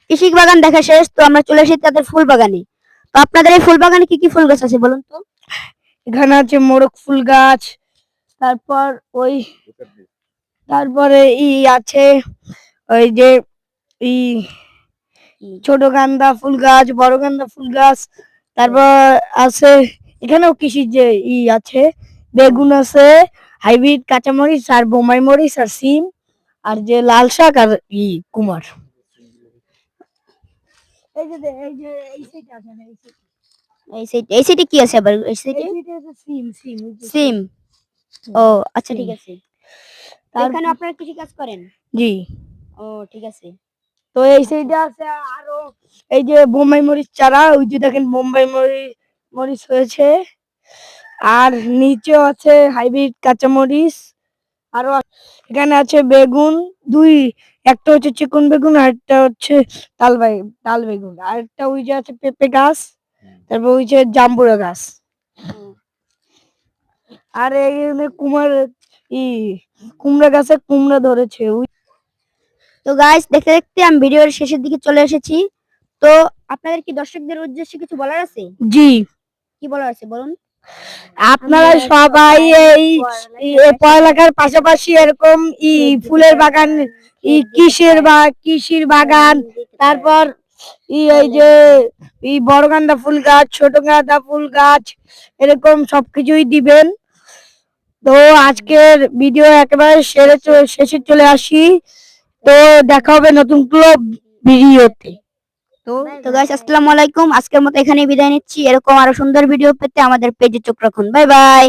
কৃষি বাগান দেখা শেষ, তো আমরা চলে এসেছি তাদের ফুল বাগানে। তো আপনাদের এই ফুল বাগানে কি কি ফুল গাছ আছে বলুন তো? এখানে আছে মোরগ ফুল গাছ, তারপর ওই তারপরে আছে ওই যে ই ছোট গান্দা ফুল গাছ, বড় গান্দা ফুল গাছ, তারপর আছে এখানেও কৃষির যে আছে, বেগুন আছে, হাইব্রিড কাঁচামরিচ আর বোম্বাই মরিচ আর সিম আর যে লাল শাক আর কুমার। এই যে এই যে এই সাইডে আছে না, এই সাইডে কি আছে আবার? এই সাইডে এই সাইডে আছে সিম সিম সিম। ও আচ্ছা, সিম। ঠিক আছে। তো এখানে আপনারা কৃষি কাজ করেন? জি। ও ঠিক আছে। তো এই সাইডে আছে আরো এই যে বোম্বাই মরিচ চারা, ওই যে দেখেন বোম্বাই মরিচ হয়েছে, আর নিচেও আছে হাইব্রিড কাঁচামরিচ। আরো এখানে আছে বেগুন দুই, একটা হচ্ছে চিকন বেগুন আর একটা হচ্ছে তাল বেগুন, আর একটা ওই যে আছে পেঁপে গাছ, তারপর ওই যে জাম্বুরা গাছ, আর এই ই কুমড়া গাছে কুমড়া ধরেছে। তো গাইস, দেখতে দেখতে আমি ভিডিওর শেষের দিকে চলে এসেছি। তো আপনাদের কি দর্শকদের উদ্দেশ্যে কিছু বলার আছে? জি, কি বলার আছে বলুন? আপনারা সবাই এই পড়ালেখার পাশাপাশি এরকম ফুলের বাগান, কৃষির বাগান, তারপর এই যে বড় গাঁদা ফুল গাছ, ছোট গাঁদা ফুল গাছ, এরকম সবকিছুই দিবেন। তো আজকের ভিডিও একেবারে শেষে চলে আসি। তো দেখা হবে নতুন ভিডিওতে। তো গাইস, আসসালামু আলাইকুম। আজকের মতো এখানেই বিদায় নিচ্ছি। এরকম আরো সুন্দর ভিডিও পেতে আমাদের পেজে চোখ রাখুন। Bye bye.